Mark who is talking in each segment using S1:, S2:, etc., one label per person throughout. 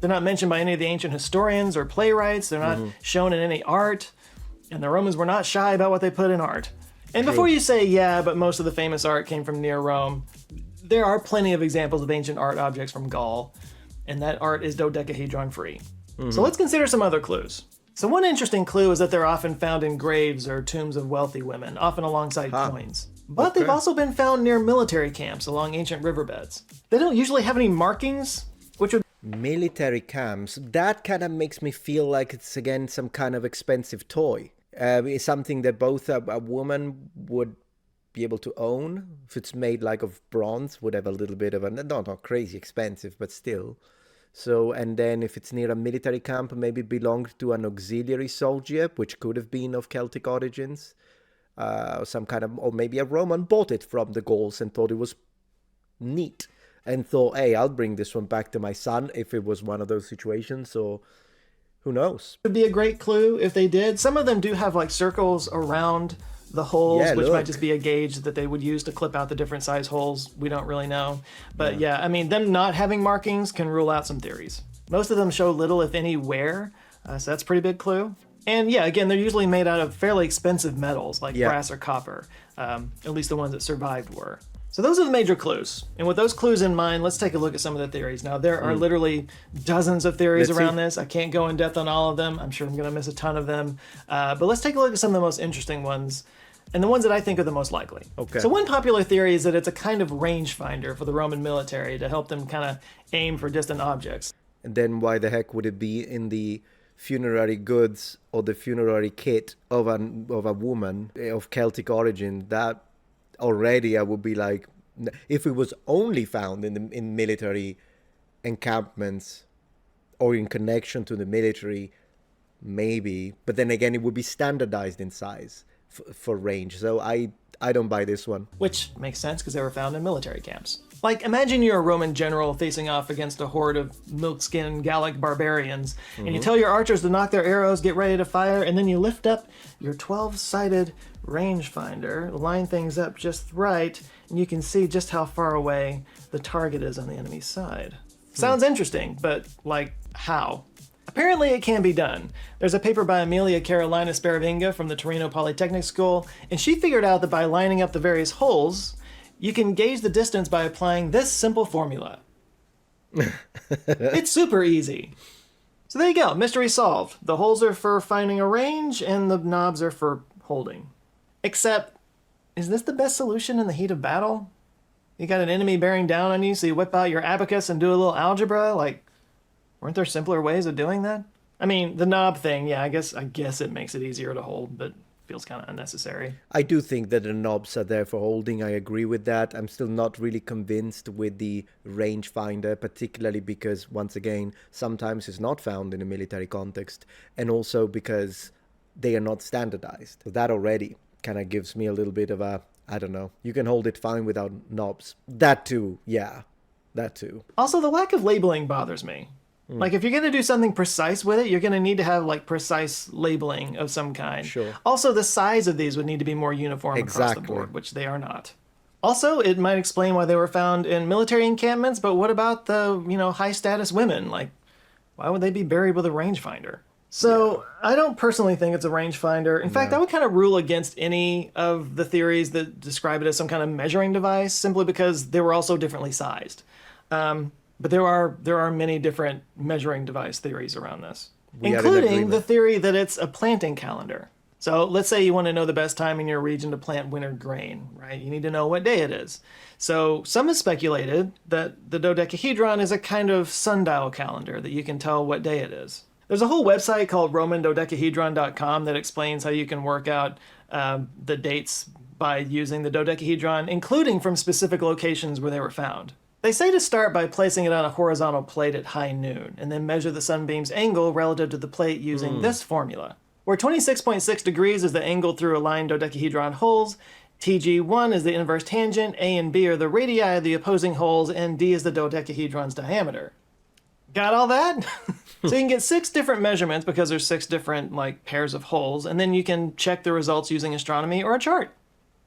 S1: They're not mentioned by any of the ancient historians or playwrights. They're not shown in any art. And the Romans were not shy about what they put in art. And before you say, yeah, but most of the famous art came from near Rome, there are plenty of examples of ancient art objects from Gaul, and that art is dodecahedron free. So let's consider some other clues. So one interesting clue is that they're often found in graves or tombs of wealthy women, often alongside coins. But they've also been found near military camps along ancient riverbeds. They don't usually have any markings, which would...
S2: Military camps, that kind of makes me feel like it's again some kind of expensive toy. It's something that both a woman would be able to own. If it's made like of bronze, would have a little bit of a, not crazy expensive, but still. So, and then if it's near a military camp, maybe belonged to an auxiliary soldier, which could have been of Celtic origins. Some kind of, or maybe a Roman bought it from the Gauls and thought it was neat. And thought, hey, I'll bring this one back to my son if it was one of those situations. So who knows?
S1: Would be a great clue if they did. Some of them do have like circles around the holes, which might just be a gauge that they would use to clip out the different size holes. We don't really know. But yeah, I mean, them not having markings can rule out some theories. Most of them show little, if any, wear. So that's a pretty big clue. And yeah, again, they're usually made out of fairly expensive metals like brass or copper. At least the ones that survived were. So those are the major clues. And with those clues in mind, let's take a look at some of the theories. Now, there are literally dozens of theories around this. I can't go in depth on all of them. I'm sure I'm going to miss a ton of them. But let's take a look at some of the most interesting ones and the ones that I think are the most likely. Okay. So one popular theory is that it's a kind of rangefinder for the Roman military to help them kind of aim for distant objects.
S2: And then why the heck would it be in the funerary goods or the funerary kit of a woman of Celtic origin? That already I would be like, if it was only found in military encampments or in connection to the military, maybe. But then again, it would be standardized in size for range. So I don't buy this one.
S1: Which makes sense because they were found in military camps. Like, imagine you're a Roman general facing off against a horde of milk-skinned Gallic barbarians, and you tell your archers to knock their arrows, get ready to fire, and then you lift up your 12-sided rangefinder, line things up just right, and you can see just how far away the target is on the enemy's side. Sounds interesting, but, like, how? Apparently it can be done. There's a paper by Amelia Carolina Sparavinga from the Torino Polytechnic School, and she figured out that by lining up the various holes, you can gauge the distance by applying this simple formula. It's super easy. So there you go, mystery solved. The holes are for finding a range, and the knobs are for holding. Except, is this the best solution in the heat of battle? You got an enemy bearing down on you, so you whip out your abacus and do a little algebra? Like, weren't there simpler ways of doing that? I mean, the knob thing, yeah, I guess it makes it easier to hold, but feels kind of unnecessary.
S2: I do think that the knobs are there for holding. I agree with that. I'm still not really convinced with the rangefinder, particularly because, once again, sometimes it's not found in a military context, and also because they are not standardized. So that already kind of gives me a little bit of a, I don't know, you can hold it fine without knobs. That too, yeah, that too.
S1: Also, the lack of labeling bothers me. Like, if you're going to do something precise with it, you're going to need to have, like, precise labeling of some kind.
S2: Sure.
S1: Also, the size of these would need to be more uniform across the board, which they are not. Also, it might explain why they were found in military encampments, but what about the, high-status women? Like, why would they be buried with a rangefinder? So, I don't personally think it's a rangefinder. In fact, I would kind of rule against any of the theories that describe it as some kind of measuring device, simply because they were also differently sized. But there are many different measuring device theories around this, including the theory that it's a planting calendar. So let's say you want to know the best time in your region to plant winter grain, right? You need to know what day it is. So some have speculated that the dodecahedron is a kind of sundial calendar that you can tell what day it is. There's a whole website called romandodecahedron.com that explains how you can work out the dates by using the dodecahedron, including from specific locations where they were found. They say to start by placing it on a horizontal plate at high noon, and then measure the sunbeam's angle relative to the plate using this formula. Where 26.6 degrees is the angle through aligned dodecahedron holes, TG1 is the inverse tangent, A and B are the radii of the opposing holes, and D is the dodecahedron's diameter. Got all that? So you can get 6 different measurements because there's 6 different pairs of holes, and then you can check the results using astronomy or a chart.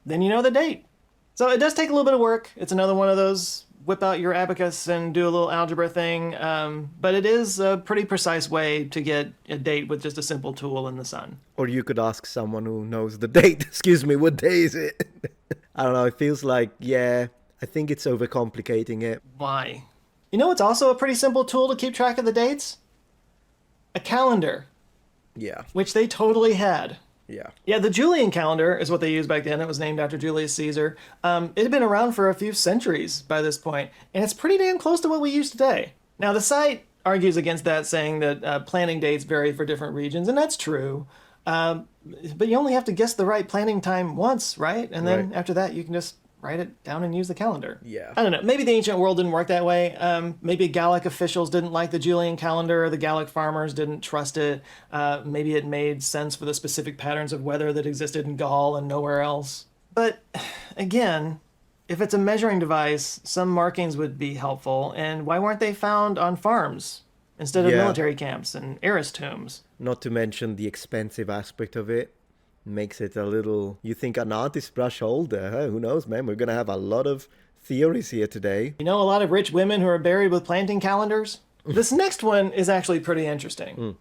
S1: Then you know the date. So it does take a little bit of work. It's another one of those whip out your abacus and do a little algebra thing, but it is a pretty precise way to get a date with just a simple tool in the sun.
S2: Or you could ask someone who knows the date. Excuse me, what day is it? I don't know, it feels like, yeah, I think it's overcomplicating it.
S1: Why? You know what's also a pretty simple tool to keep track of the dates? A calendar.
S2: Yeah.
S1: Which they totally had.
S2: Yeah.
S1: Yeah, the Julian calendar is what they used back then. It was named after Julius Caesar. It had been around for a few centuries by this point, and it's pretty damn close to what we use today. Now, the site argues against that, saying that planning dates vary for different regions, and that's true. But you only have to guess the right planning time once, right? And then after that, you can just write it down and use the calendar.
S2: Yeah.
S1: I don't know. Maybe the ancient world didn't work that way. Maybe Gallic officials didn't like the Julian calendar. The Gallic farmers didn't trust it. Maybe it made sense for the specific patterns of weather that existed in Gaul and nowhere else. But again, if it's a measuring device, some markings would be helpful. And why weren't they found on farms instead of military camps and heiress tombs?
S2: Not to mention the expensive aspect of it. Makes it a little... You think an artist brush holder? Huh? Who knows, man? We're going to have a lot of theories here today.
S1: You know a lot of rich women who are buried with planting calendars? This next one is actually pretty interesting.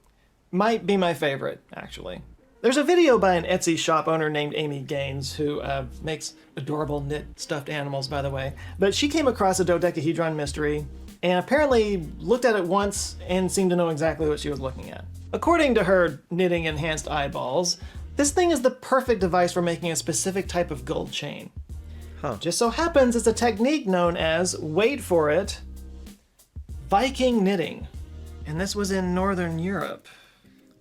S1: Might be my favorite, actually. There's a video by an Etsy shop owner named Amy Gaines, who makes adorable knit stuffed animals, by the way. But she came across a dodecahedron mystery and apparently looked at it once and seemed to know exactly what she was looking at. According to her knitting-enhanced eyeballs, this thing is the perfect device for making a specific type of gold chain. Just so happens it's a technique known as, wait for it, Viking knitting. And this was in Northern Europe.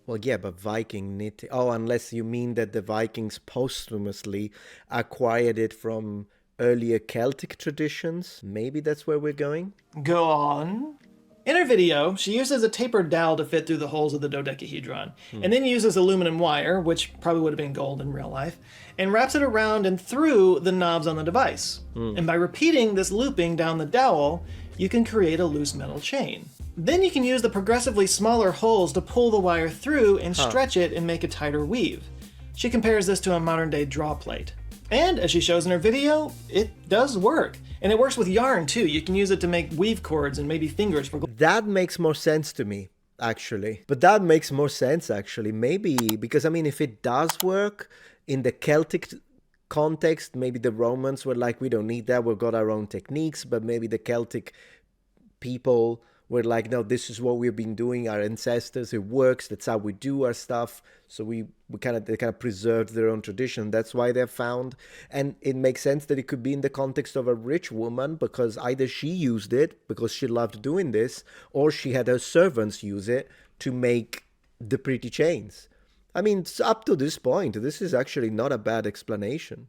S2: Well, yeah, but Viking knitting... Oh, unless you mean that the Vikings posthumously acquired it from earlier Celtic traditions. Maybe that's where we're going?
S1: Go on. In her video, she uses a tapered dowel to fit through the holes of the dodecahedron, and then uses aluminum wire, which probably would have been gold in real life, and wraps it around and through the knobs on the device. And by repeating this looping down the dowel, you can create a loose metal chain. Then you can use the progressively smaller holes to pull the wire through and stretch it and make a tighter weave. She compares this to a modern-day draw plate. And, as she shows in her video, it does work. And it works with yarn, too. You can use it to make weave cords and maybe fingers for...
S2: That makes more sense to me, actually. But that makes more sense, actually. Maybe, because, I mean, if it does work in the Celtic context, maybe the Romans were like, we don't need that, we've got our own techniques. But maybe the Celtic people were like, no, this is what we've been doing, our ancestors, it works, that's how we do our stuff. So they kind of preserved their own tradition. That's why they're found. And it makes sense that it could be in the context of a rich woman, because either she used it because she loved doing this, or she had her servants use it to make the pretty chains. I mean, up to this point, this is actually not a bad explanation.